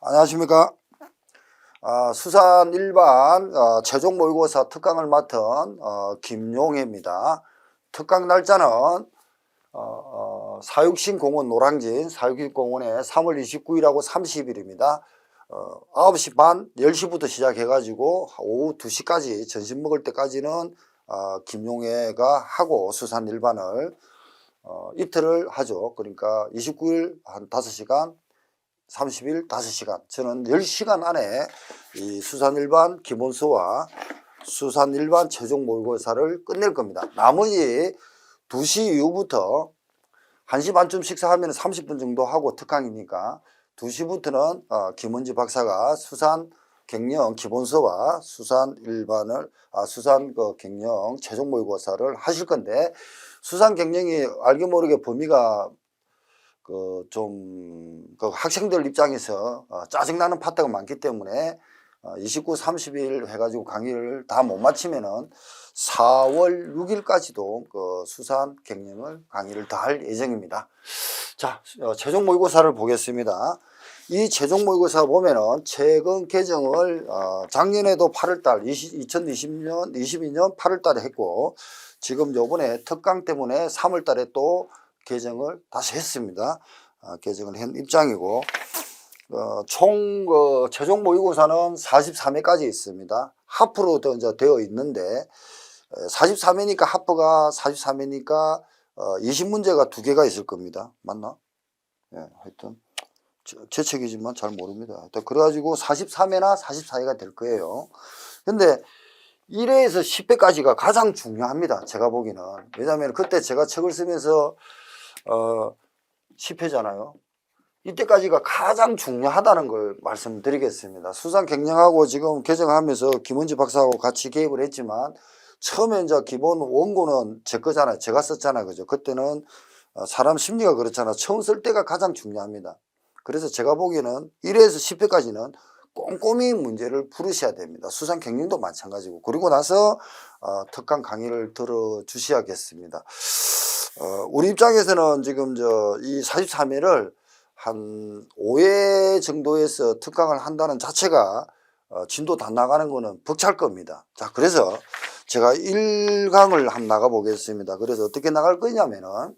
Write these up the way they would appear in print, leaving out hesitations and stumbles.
안녕하십니까. 수산 일반 최종 모의고사 특강을 맡은 김용혜입니다. 특강 날짜는 사육신공원 노량진 사육신공원에 3월 29일하고 30일입니다. 9시 반 10시부터 시작해 가지고 오후 2시까지 점심 먹을 때까지는 김용혜가 하고 수산 일반을 이틀을 하죠. 그러니까 29일 한 5시간, 30일 5시간, 저는 10시간 안에 이 수산일반 기본서와 수산일반 최종 모의고사를 끝낼 겁니다. 나머지 2시 이후부터 1시 반쯤 식사하면 30분 정도 하고 특강이니까 2시부터는 김원지 박사가 수산 경영 기본서와 수산일반을 수산 경영 최종 모의고사를 하실 건데, 수산 경영이 알게 모르게 범위가 학생들 입장에서 짜증나는 파트가 많기 때문에 29, 30일 해가지고 강의를 다 못 마치면은 4월 6일까지도 수산 경영을 강의를 다 할 예정입니다. 자, 최종 모의고사를 보겠습니다. 이 최종 모의고사 보면은 최근 개정을 작년에도 8월달 2022년 8월달에 했고, 지금 요번에 특강 때문에 3월달에 또 개정을 다시 했습니다. 개정을 한 입장이고, 총 최종 모의고사는 43회까지 있습니다. 하프로 이제 되어 있는데 43회니까 하프가 43회니까 20문제가 2개가 있을 겁니다. 맞나? 예, 하여튼 제 책이지만 잘 모릅니다. 하여튼 그래가지고 43회나 44회가 될 거예요. 근데 1회에서 10회까지가 가장 중요합니다. 제가 보기는. 왜냐하면 그때 제가 책을 쓰면서 10회잖아요. 이때까지가 가장 중요하다는 걸 말씀드리겠습니다. 수산 경영하고 지금 개정하면서 김원지 박사하고 같이 개입을 했지만, 처음에 이제 기본 원고는 제 거잖아요. 제가 썼잖아요. 그죠? 그때는 사람 심리가 그렇잖아. 처음 쓸 때가 가장 중요합니다. 그래서 제가 보기에는 1회에서 10회까지는 꼼꼼히 문제를 풀으셔야 됩니다. 수산 경영도 마찬가지고. 그리고 나서 특강 강의를 들어주셔야겠습니다. 우리 입장에서는 지금 이 43회를 한 5회 정도에서 특강을 한다는 자체가 진도 다 나가는 거는 벅찰 겁니다. 자, 그래서 제가 1강을 한번 나가 보겠습니다. 그래서 어떻게 나갈 거냐면은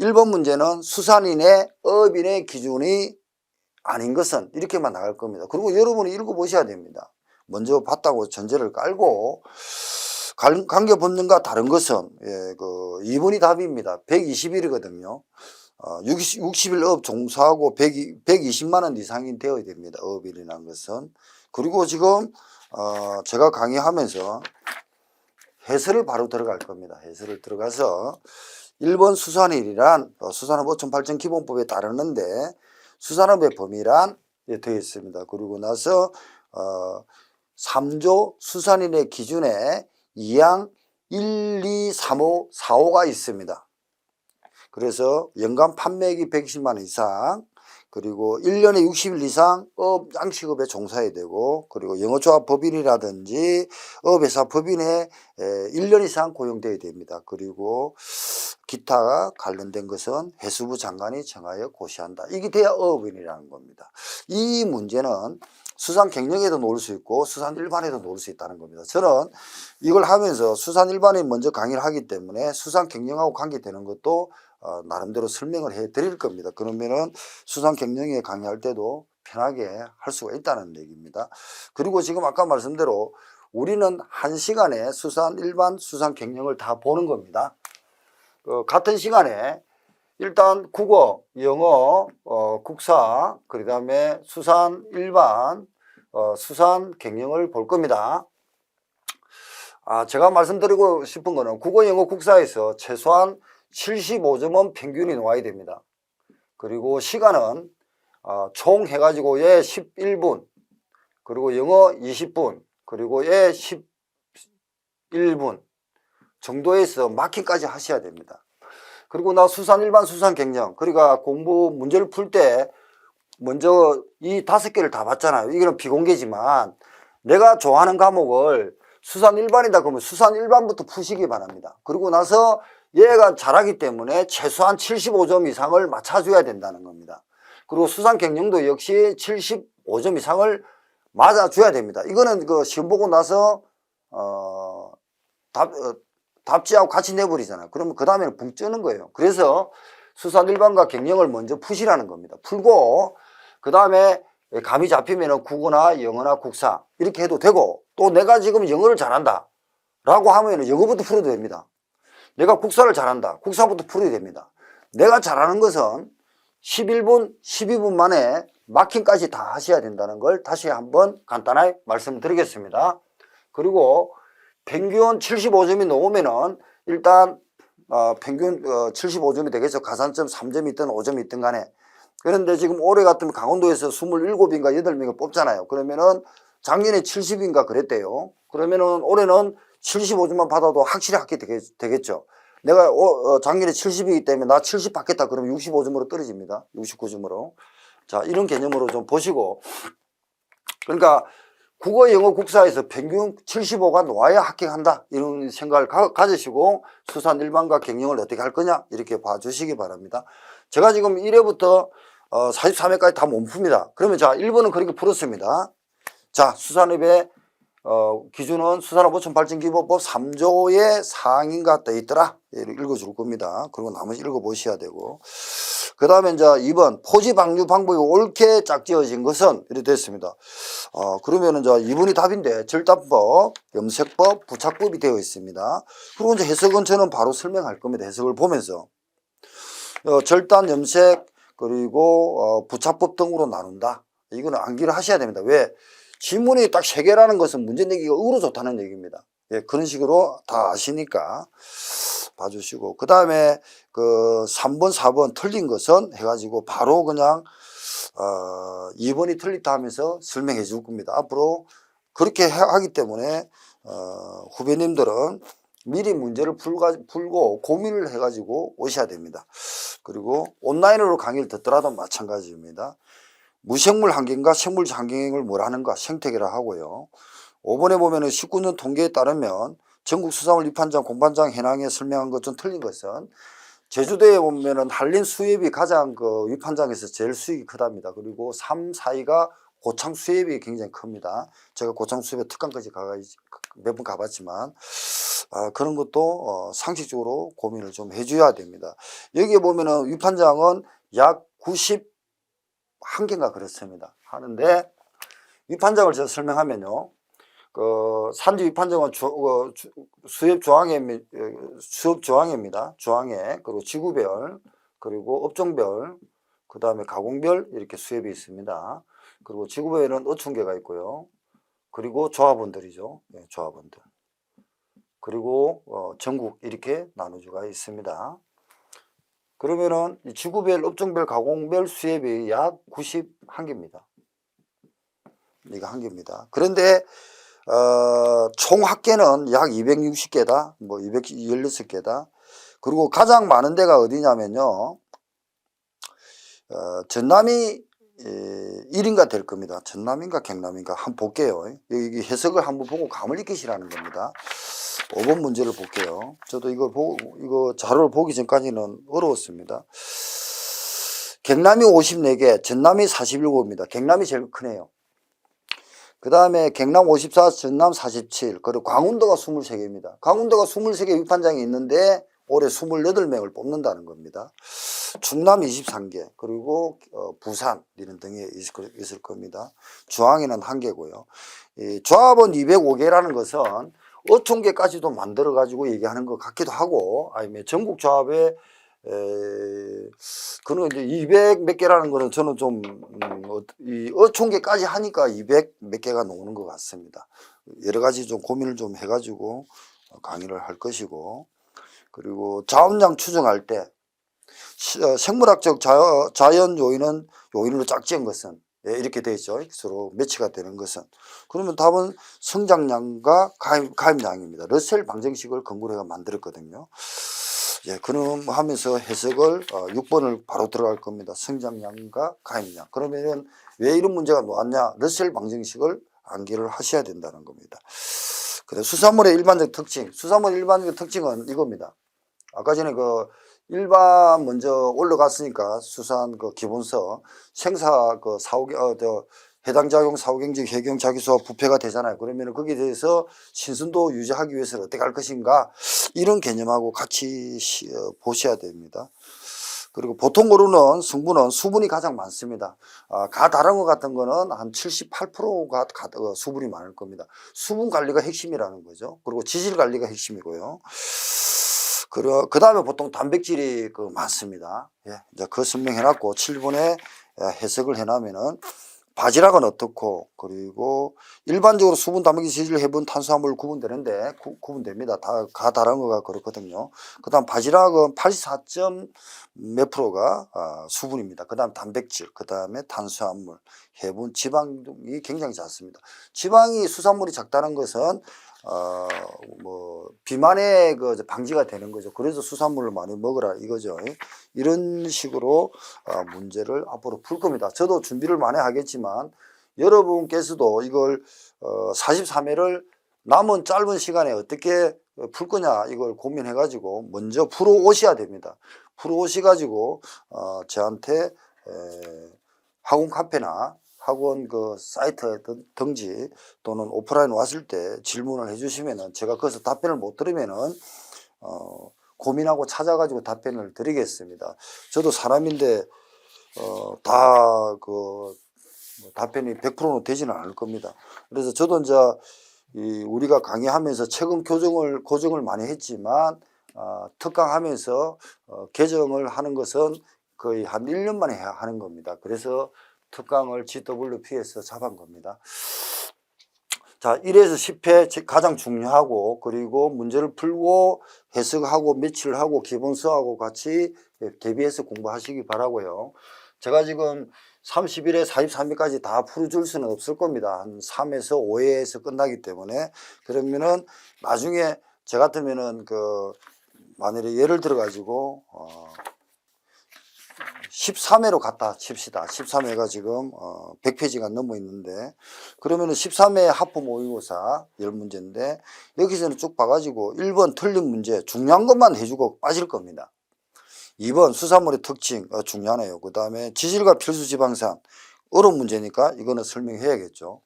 1번 문제는 수산인의 어업인의 기준이 아닌 것은, 이렇게만 나갈 겁니다. 그리고 여러분이 읽어보셔야 됩니다. 먼저 봤다고 전제를 깔고, 관계 본능과 다른 것은 2번이 답입니다. 120일이거든요. 60일 어업 종사하고 120만 원 이상이 되어야 됩니다. 어업일이라는 것은. 그리고 지금 제가 강의하면서 해설을 바로 들어갈 겁니다. 해설을 들어가서 1번 수산일이란 수산업 5.8점 기본법에 따르는데 수산업의 범위란 되어 있습니다. 그리고 나서 3조 수산인의 기준에 2항 1, 2, 3호, 4호가 있습니다. 그래서 연간 판매액이 120만 원 이상, 그리고 1년에 60일 이상 양식업에 종사해야 되고, 그리고 영어조합 법인이라든지 어업회사 법인에 1년 이상 고용되어야 됩니다. 그리고 기타 관련된 것은 해수부 장관이 정하여 고시한다. 이게 돼야 어업인이라는 겁니다. 이 문제는 수산 경영에도 놓을 수 있고 수산 일반에도 놓을 수 있다는 겁니다. 저는 이걸 하면서 수산 일반에 먼저 강의를 하기 때문에 수산 경영하고 관계되는 것도 나름대로 설명을 해 드릴 겁니다. 그러면은 수산 경영에 강의할 때도 편하게 할 수가 있다는 얘기입니다. 그리고 지금 아까 말씀대로 우리는 1시간에 수산 일반, 수산 경영을 다 보는 겁니다. 같은 시간에 일단 국어, 영어, 국사, 그 다음에 수산 일반, 수산 경영을 볼 겁니다. 제가 말씀드리고 싶은 거는 국어, 영어, 국사에서 최소한 75점은 평균이 나와야 됩니다. 그리고 시간은 총 해가지고 얘 11분, 그리고 영어 20분, 그리고 얘 11분 정도에서 마킹까지 하셔야 됩니다. 그리고 나 수산 일반, 수산 경영, 그러니까 공부 문제를 풀 때 먼저 이 5개를 다 봤잖아요. 이거는 비공개지만 내가 좋아하는 과목을 수산 일반이다 그러면 수산 일반부터 푸시기 바랍니다. 그리고 나서 얘가 잘하기 때문에 최소한 75점 이상을 맞춰줘야 된다는 겁니다. 그리고 수산 경영도 역시 75점 이상을 맞아줘야 됩니다. 이거는 그 시험 보고 나서 답지하고 같이 내버리잖아요. 그러면 그 다음에는 붕 뜨는 거예요. 그래서 수산 일반과 경영을 먼저 푸시라는 겁니다. 풀고 그 다음에 감이 잡히면 국어나 영어나 국사 이렇게 해도 되고, 또 내가 지금 영어를 잘한다 라고 하면 영어부터 풀어도 됩니다. 내가 국사를 잘한다, 국사부터 풀어야 됩니다. 내가 잘하는 것은 11분, 12분 만에 마킹까지 다 하셔야 된다는 걸 다시 한번 간단하게 말씀드리겠습니다. 그리고 평균 75점이 넘으면은 일단 평균 75점이 되겠죠. 가산점 3점이 있든 5점이 있든 간에. 그런데 지금 올해 같으면 강원도에서 27인가 8명을 뽑잖아요. 그러면은 작년에 70인가 그랬대요. 그러면은 올해는 75점만 받아도 확실히 합격 되겠죠. 내가 작년에 70이기 때문에 나 70 받겠다 그러면 65점으로 떨어집니다. 69점으로. 자, 이런 개념으로 좀 보시고, 그러니까 국어, 영어, 국사에서 평균 75가 놓아야 합격한다 이런 생각을 가지시고 수산 일반과 경영을 어떻게 할 거냐 이렇게 봐주시기 바랍니다. 제가 지금 1회부터 43회까지 다 몸풉니다. 그러면 자, 1번은 그렇게 풀었습니다. 자, 수산업의 기준은 수산업어촌발전기본법 3조의 사항인가 떠 있더라. 읽어줄 겁니다. 그리고 나머지 읽어보셔야 되고. 그 다음에 이제 2번 포지방류 방법이 옳게 짝지어진 것은 이렇게 됐습니다. 그러면은 이제 2번이 답인데 절단법, 염색법, 부착법이 되어 있습니다. 그리고 이제 해석은 저는 바로 설명할 겁니다. 해석을 보면서 절단, 염색 그리고 부착법 등으로 나눈다. 이거는 암기를 하셔야 됩니다. 왜? 지문이 딱 3개라는 것은 문제 내기가 의로 좋다는 얘기입니다. 예, 그런 식으로 다 아시니까 봐주시고, 그 다음에 그 3번, 4번 틀린 것은 해가지고 바로 그냥 2번이 틀리다 하면서 설명해 줄 겁니다. 앞으로 그렇게 하기 때문에 후배님들은 미리 문제를 풀고 고민을 해가지고 오셔야 됩니다. 그리고 온라인으로 강의를 듣더라도 마찬가지입니다. 무생물 환경과 생물 환경을 뭐라는가 생태계라 하고요. 5번에 보면은 19년 통계에 따르면 전국 수산물 위판장, 공판장 현황에 설명한 것 좀 틀린 것은 제주도에 보면은 한린 수입이 가장 그 위판장에서 제일 수익이 크답니다. 그리고 3, 4위가 고창 수입이 굉장히 큽니다. 제가 고창 수입에 특강까지 몇 번 가봤지만 그런 것도 상식적으로 고민을 좀 해줘야 됩니다. 여기에 보면은 위판장은 약 91개인가 그렇습니다. 하는데 위판장을 제가 설명하면요. 그 산지 위판장은 수협 조항입니다. 조항에 그리고 지구별 그리고 업종별 그 다음에 가공별 이렇게 수협이 있습니다. 그리고 지구별에는 어촌계가 있고요. 그리고 조합원들이죠. 네, 조합원들. 그리고 전국 이렇게 나누어가 있습니다. 그러면은 지구별, 업종별, 가공별 수협이 약 91개입니다. 이거 1개입니다. 그런데 총 합계는 약 260개다, 뭐 216개다. 그리고 가장 많은 데가 어디냐면요, 전남이 1인가 될 겁니다. 전남인가 경남인가 한번 볼게요. 여기 해석을 한번 보고 감을 익히시라는 겁니다. 5번 문제를 볼게요. 저도 이거 자료를 보기 전까지는 어려웠습니다. 경남이 54개, 전남이 47개입니다. 경남이 제일 크네요. 그 다음에 경남 54, 전남 47, 그리고 강원도가 23개입니다. 강원도가 23개 위판장이 있는데 올해 28명을 뽑는다는 겁니다. 충남 23개, 그리고 부산 이런 등에 있을 겁니다. 중앙에는 1개고요. 이 조합원 205개라는 것은 어촌계까지도 만들어 가지고 얘기하는 것 같기도 하고, 아니면 전국 조합에 그는 이제 200 몇 개라는 거는 저는 좀 이 어촌계까지 하니까 200 몇 개가 나오는 것 같습니다. 여러 가지 좀 고민을 좀 해가지고 강의를 할 것이고, 그리고 자원량 추정할 때 생물학적 자연 요인으로 짝지은 것은 이렇게 되어 있죠. 서로 매치가 되는 것은. 그러면 답은 성장량과 가입량입니다. 러셀 방정식을 근거로 해서 만들었거든요. 예, 그럼 하면서 해석을 6번을 바로 들어갈 겁니다. 성장량과 가입량. 그러면은 왜 이런 문제가 나왔냐? 러셀 방정식을 암기를 하셔야 된다는 겁니다. 그래서 수산물의 일반적 특징. 수산물의 일반적 특징은 이겁니다. 아까 전에 그 일반 먼저 올라갔으니까 수산 그 기본서 생사 그 해당 작용 사후경직 해경 자기소와 부패가 되잖아요. 그러면 거기에 대해서 신선도 유지하기 위해서는 어떻게 할 것인가, 이런 개념하고 같이 보셔야 됩니다. 그리고 보통으로는 성분은 수분이 가장 많습니다. 가다랑어 같은 거는 한 78%가 수분이 많을 겁니다. 수분 관리가 핵심이라는 거죠. 그리고 지질 관리가 핵심이고요. 그 다음에 보통 단백질이 많습니다. 예, 이제 그 설명해놨고 7번에 해석을 해놓으면은 바지락은 어떻고, 그리고 일반적으로 수분, 단백질, 지질, 해분, 탄수화물 구분되는데 구분됩니다. 다 가다랑어가 그렇거든요. 그 다음 바지락은 84. 몇 프로가 수분입니다. 그 다음 단백질, 그 다음에 탄수화물, 해분, 지방이 굉장히 작습니다. 지방이 수산물이 작다는 것은 비만의 방지가 되는 거죠. 그래서 수산물을 많이 먹으라 이거죠. 이런 식으로 문제를 앞으로 풀 겁니다. 저도 준비를 많이 하겠지만 여러분께서도 이걸 43회를 남은 짧은 시간에 어떻게 풀 거냐, 이걸 고민해 가지고 먼저 풀어 오셔야 됩니다. 풀어 오셔 가지고 저한테 학원 카페나 학원 사이트 등지 또는 오프라인 왔을 때 질문을 해주시면은 제가 거기서 답변을 못 들으면은 고민하고 찾아가지고 답변을 드리겠습니다. 저도 사람인데 다 답변이 100%는 되지는 않을 겁니다. 그래서 저도 이제 우리가 강의하면서 최근 고정을 많이 했지만 특강하면서 개정을 하는 것은 거의 한 1년 만에 하는 겁니다. 그래서 특강을 GWP에서 잡은 겁니다. 자, 1에서 10회 가장 중요하고, 그리고 문제를 풀고 해석하고 며칠 하고 기본서하고 같이 대비해서 공부하시기 바라고요. 제가 지금 31회 43회까지 다 풀어줄 수는 없을 겁니다. 한 3에서 5회에서 끝나기 때문에. 그러면은 나중에 저 같으면은 만일에 예를 들어 가지고 13회로 갔다 칩시다. 13회가 지금 100페이지가 넘어 있는데, 그러면은 13회 하프 모의고사 10문제인데 여기서는 쭉 봐가지고 1번 틀린 문제 중요한 것만 해주고 빠질 겁니다. 2번 수산물의 특징 중요하네요. 그 다음에 지질과 필수 지방산 어려운 문제니까 이거는 설명해야겠죠.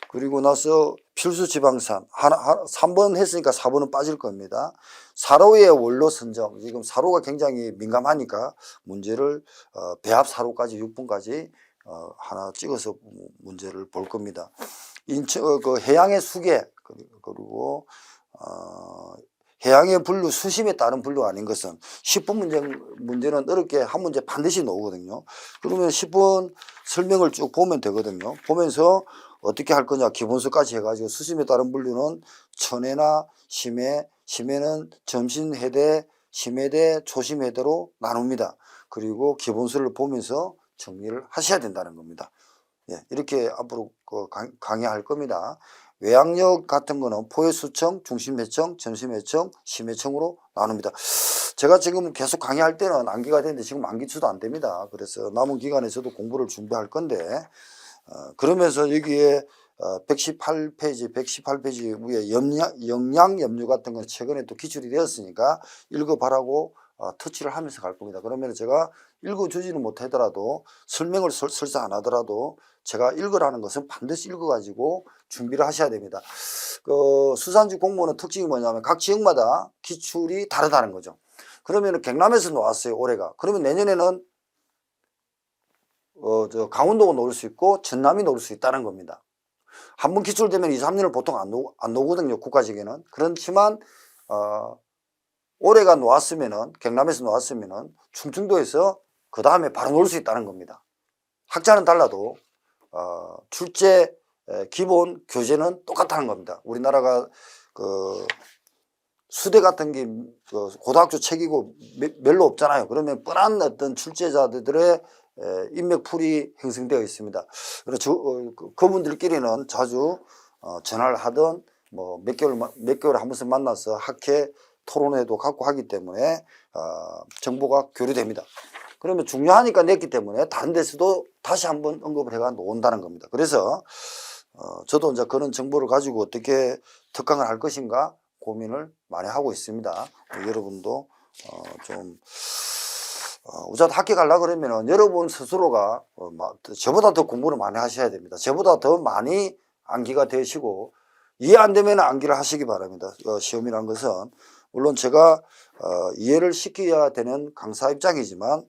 그리고 나서 필수 지방산 3번 했으니까 4번은 빠질 겁니다. 사로의 원로 선정, 지금 사로가 굉장히 민감하니까 문제를 배합 사로까지 6번까지 하나 찍어서 문제를 볼 겁니다. 해양의 수계, 그리고 해양의 분류, 수심에 따른 분류 아닌 것은 10번 문제는 어렵게 한 문제 반드시 나오거든요. 그러면 10번 설명을 쭉 보면 되거든요. 보면서 어떻게 할 거냐, 기본서까지 해가지고 수심에 따른 분류는 천해나 심해, 심해는 점심해대, 심해대, 초심해대로 나눕니다. 그리고 기본서를 보면서 정리를 하셔야 된다는 겁니다. 예, 이렇게 앞으로 강의할 겁니다. 외양력 같은 거는 포회수청, 중심해청, 점심해청, 심해청으로 나눕니다. 제가 지금 계속 강의할 때는 암기가 되는데 지금 암기수도 안 됩니다. 그래서 남은 기간에 저도 공부를 준비할 건데 그러면서 여기에 118페이지 위에 영양 염류 같은 건 최근에 또 기출이 되었으니까 읽어봐라고 터치를 하면서 갈 겁니다. 그러면 제가 읽어주지는 못하더라도 설명을 설사 안 하더라도 제가 읽으라는 것은 반드시 읽어가지고 준비를 하셔야 됩니다. 수산지 공무원의 특징이 뭐냐면 각 지역마다 기출이 다르다는 거죠. 그러면 경남에서 나왔어요, 올해가. 그러면 내년에는 강원도가 나올 수 있고 전남이 나올 수 있다는 겁니다. 한 번 기출되면 2, 3년을 보통 안 나오거든요, 국가직에는. 그렇지만 올해가 나왔으면은, 경남에서 나왔으면은 충청도에서 그 다음에 바로 나올 수 있다는 겁니다. 학자는 달라도 출제 기본 교재는 똑같다는 겁니다. 우리나라가 수대 같은 게 고등학교 책이고 별로 없잖아요. 그러면 뻔한 어떤 출제자들의 인맥풀이 형성되어 있습니다. 그래서 그분들끼리는 자주 전화를 하든 몇 개월에 한 번씩 만나서 학회 토론회도 갖고 하기 때문에 정보가 교류됩니다. 그러면 중요하니까 냈기 때문에 다른 데서도 다시 한번 언급을 해가 놓은다는 겁니다. 그래서 저도 이제 그런 정보를 가지고 어떻게 특강을 할 것인가 고민을 많이 하고 있습니다. 여러분도 좀 우선 학교 가려고 그러면은 여러분 스스로가 저보다 더 공부를 많이 하셔야 됩니다. 저보다 더 많이 암기가 되시고 이해 안 되면 암기를 하시기 바랍니다. 시험이란 것은 물론 제가 이해를 시켜야 되는 강사 입장이지만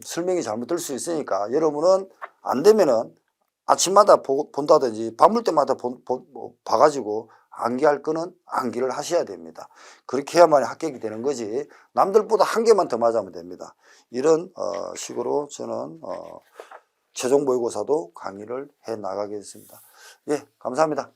설명이 잘못될 수 있으니까 여러분은 안 되면은 아침마다 본다든지 밥 먹을 때마다 봐가지고 암기할 거는 암기를 하셔야 됩니다. 그렇게 해야만 합격이 되는 거지 남들보다 한 개만 더 맞으면 됩니다. 이런 식으로 저는 최종 모의고사도 강의를 해 나가겠습니다. 예, 감사합니다.